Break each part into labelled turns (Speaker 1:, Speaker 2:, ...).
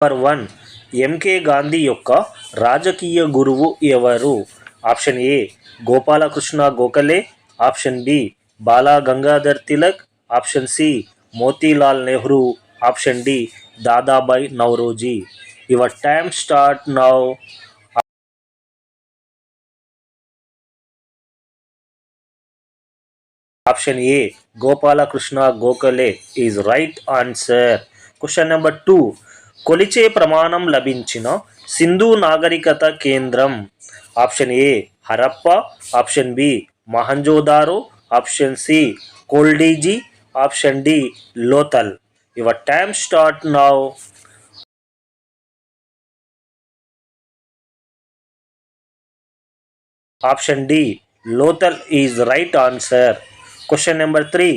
Speaker 1: Number 1 MK Gandhi యొక్క రాజకీయ గురువు ఎవరు? Option A Gopalakrishna Gokhale, option B Bal Gangadhar Tilak, option C Motilal Nehru, option D Dadabhai Naoroji. Your time start now. Option A Gopalakrishna Gokhale is right answer. Question number 2 కొలిచే ప్రమాణం లభించిన సింధు నాగరికత కేంద్రం. Option A Harappa, option B Mohenjodaro, option C కోల్డీజీ, option D Lothal. Your time start now. Option D Lothal is right answer. Question number 3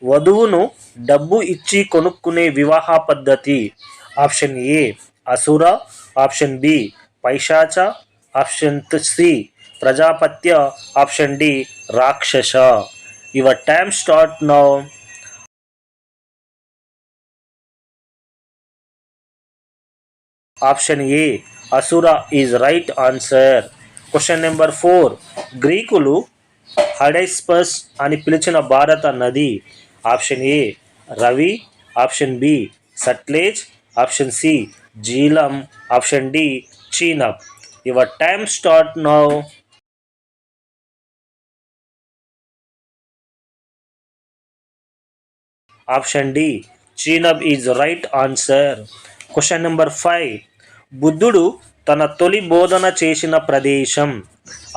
Speaker 1: వధువును డబ్బు ఇచ్చి కొనుక్కునే వివాహ పద్ధతి. ఆప్షన్ ఏ అసుర, ఆప్షన్ బి పైశాచ, ఆప్షన్ సి ప్రజాపత్య, ఆప్షన్ డి రాక్షస. Your time start now. Option A అసుర is right answer. Question number 4 గ్రీకులు హడైస్పస్ అని పిలిచిన భారత నది. Option A Ravi, option B Sutlej, option C Jhelum, option D Chenab. Your time start now. Option D Chenab is right answer. Question number 5 బుద్ధుడు తన తొలి బోధన చేసిన ప్రదేశం.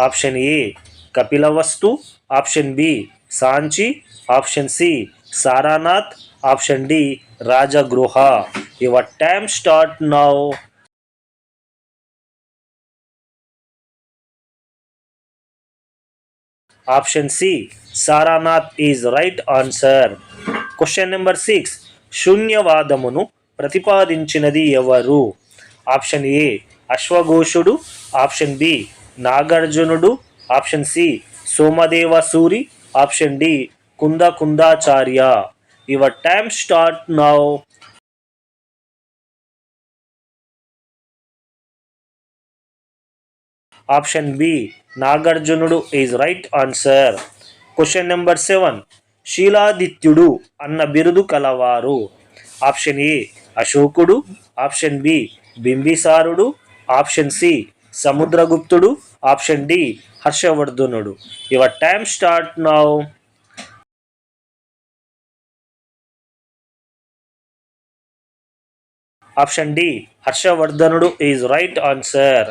Speaker 1: Option A Kapilavastu, option B Sanchi, option C Sarnath, option D Rajagriha. Your time start now. Option C Sarnath is right answer. Question number 6 శూన్యవాదమును ప్రతిపాదించినది ఎవరు? Option A అశ్వఘోషుడు, ఆప్షన్ బి నాగార్జునుడు, option C Somadeva Suri, option D Kundacharya. Your time start now. Option B నాగార్జునుడు is right answer. Question number 7 శీలాదిత్యుడు అన్న బిరుదు కలవారు. ఆప్షన్ ఏ అశోకుడు, ఆప్షన్ బి బింబిసారుడు, ఆప్షన్ సి సముద్రగుప్తుడు, ఆప్షన్ డి హర్షవర్ధనుడు. Your time start now. Option D హర్షవర్ధనుడు is right answer.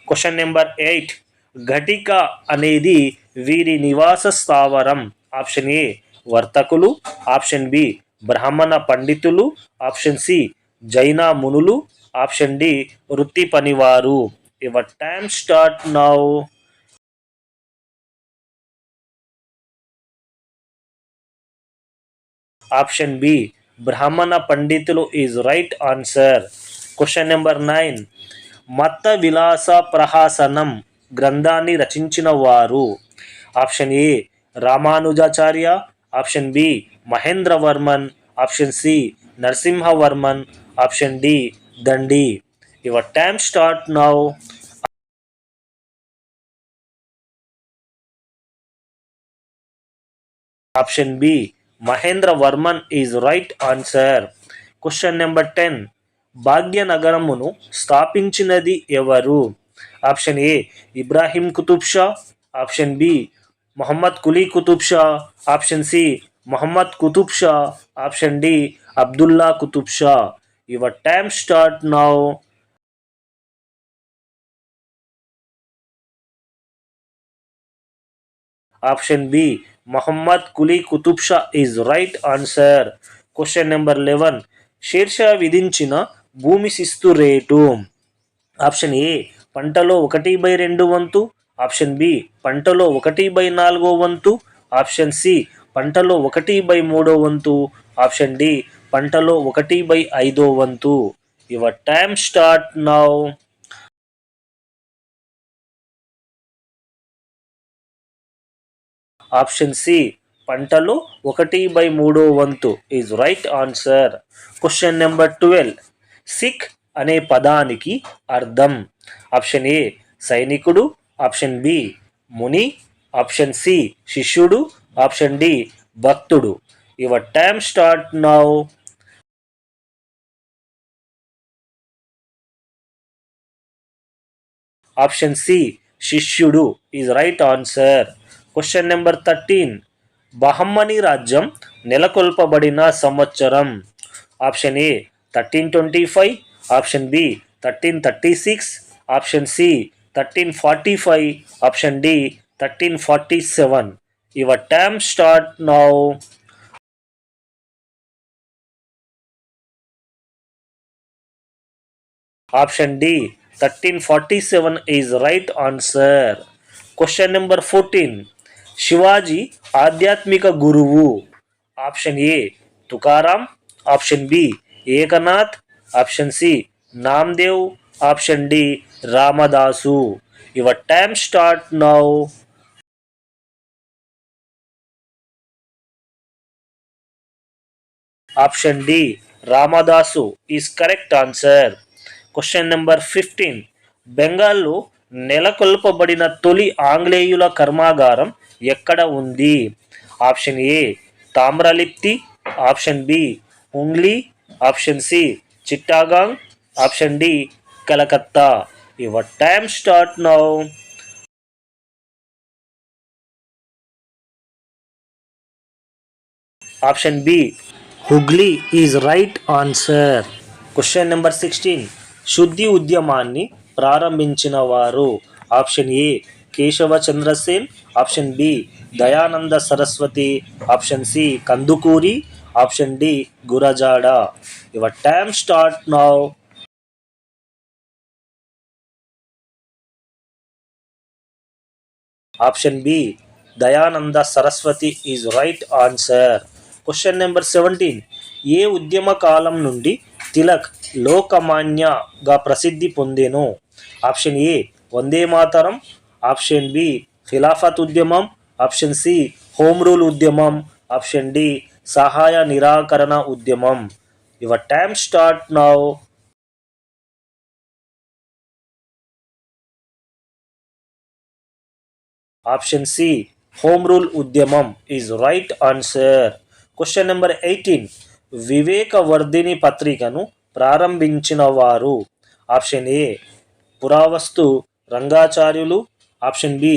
Speaker 1: Question number 8 ఘటిక అనేది వీరి నివాస స్థావరం. ఆప్షన్ ఏ వర్తకులు, ఆప్షన్ బి బ్రాహ్మణ పండితులు, ఆప్షన్ సి జైన మునులు, ఆప్షన్ డి వృత్తి పనివారు. Your time start now. Option B బ్రాహ్మణ పండితులు is right answer. Question number 9 మత్త విలాస ప్రహాసనం గ్రంథాన్ని రచించిన వారు. Option A Ramanujacharya, option B Mahendravarman, option C Narasimhavarman, option D Dandi. Your time start now. Option B Mahendravarman is right answer. Question number 10 భాగ్యనగరమును స్థాపించినది ఎవరు? Option A Ibrahim Qutb Shah, option B Muhammad Quli Qutb Shah, option C Muhammad Qutb Shah, option D Abdullah Qutb Shah. Your time start now. Option B Muhammad Quli Qutb Shah is right answer. Question number 11 Sher Shah విధించిన భూమి శిస్తు rate. Option A పంటలో 1/2 వంతు, option B పంటలో 1/4 వంతు, ఆప్షన్ సి పంటలో 1/3 వంతు, ఆప్షన్ డి పంటలో 1/5 వంతు. Your time start now. Option C పంటలో 1/3 వంతు is right answer. Question number 12 Sikh అనే పదానికి అర్థం? ఆప్షన్ ఏ సైనికుడు, ఆప్షన్ బి ముని, ఆప్షన్ సి శిష్యుడు, ఆప్షన్ డి భక్తుడు. Your time start now. Option C శిష్యుడు is right answer. Question number 13. Bahmani రాజ్యం నెలకొల్పబడిన సంవత్సరం? Option A 1325, option B 1336, option C 1345, option D 1347. Your time start now. Option D 1347 is right answer. Question number 14. Shivaji ఆధ్యాత్మిక గురువు? Option A Tukaram, option B Eknath, option C Namdev, option D Ramdas. Your time start now. Option D Ramdas is correct answer. Question number 15. బెంగాల్లో నెలకొల్పబడిన తొలి ఆంగ్లేయుల కర్మాగారం ఎక్కడ ఉంది? Option A Tamralipti, option B ఉంగ్లీ, option C Chittagong, option D Calcutta. Your time start now. Option B Hooghly is right answer. Question number 16. శుద్ధి ఉద్యమాన్ని ప్రారంభించిన వారు? Option A Keshava Chandrasen, option B Dayananda Saraswati, option C Kandukuri, option D Gurajada. Your time start now. Option B Dayananda Saraswati is right answer. Question number 17. ఏ ఉద్యమ కాలం నుండి తిలక్ లోకమాన్యగా ప్రసిద్ధి పొందెను? Option A Vande Mataram, option B Khilafat ఉద్యమం, ఆప్షన్ సి హోమ్ రూల్ ఉద్యమం, ఆప్షన్ డి సహాయ నిరాకరణ ఉద్యమం. Your time start now. Option C home rule ఉద్యమం is right answer. Question number 18. Vivekavardhini పత్రికను ప్రారంభించిన వారు? Option A Paravastu Rangacharyulu, option B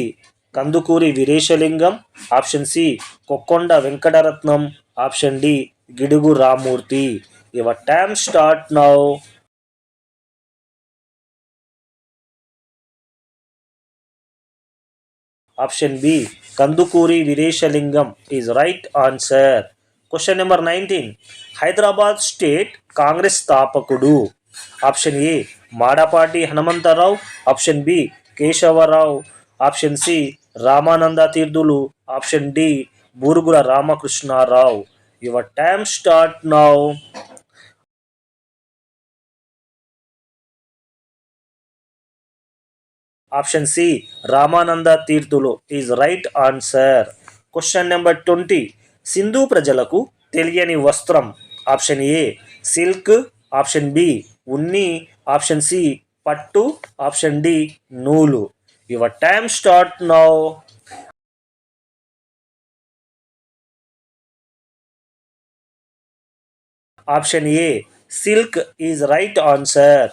Speaker 1: Kandukuri Veeresalingam, option C Kokkonda Venkataratnam, option D Gidugu Ramamurthy. Your time start now. Option B Kandukuri Veeresalingam is right answer. Question number 19. Hyderabad state Congress స్థాపకుడు? Option A Madapati Hanumantharao, option B Keshavarao, option C Ramananda Tirthulu, option D Burugula Ramakrishnarao. Your time start now. Option C Ramananda Tirthulu is right answer. Question number 20. Sindhu ప్రజలకు తెలియని వస్త్రం? Option A silk, option B ఉన్ని, option C పట్టు, option D నూలు. Your time start now. Option A silk is right answer.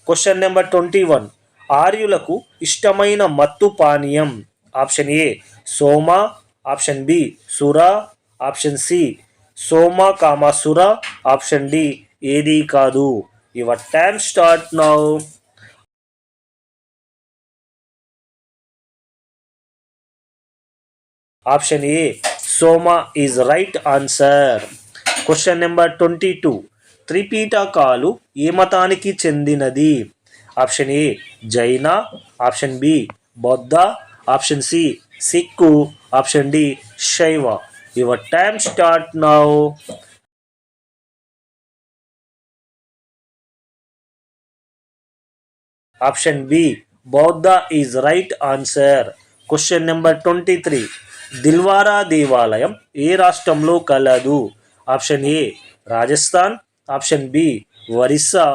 Speaker 1: Question number 21. ఆర్యులకు ఇష్టమైన మత్తు పానీయం? Option A Soma, option B సుర, ఆప్షన్ సి సోమ కామసుర, ఆప్షన్ డి ఏది కాదు. Your time start now. Option A Soma is right answer. Question number 22. త్రిపీటకాలు ఏ మతానికి చెందినది? Option A Jaina, option B Bauddha, option C Sikh, option D శైవ. Your time start now. Option B బౌద్ధ is right answer. Question number 23. Dilwara దేవాలయం ఏ రాష్ట్రంలో కలదు? Option A Rajasthan, option B Orissa,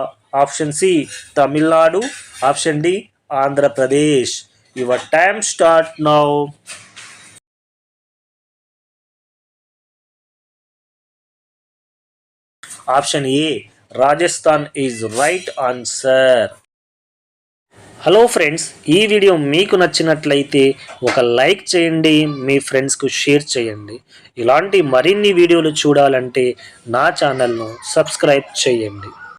Speaker 1: option C Tamil Nadu, option D Andhra Pradesh. Your time start now. Option A Rajasthan is right answer. Hello friends, ఈ video మీకు నచ్చినట్లయితే ఒక like చేయండి, మీ ఫ్రెండ్స్కు షేర్ చేయండి. ఇలాంటి మరిన్ని వీడియోలు చూడాలంటే నా ఛానల్ను సబ్స్క్రైబ్ చేయండి.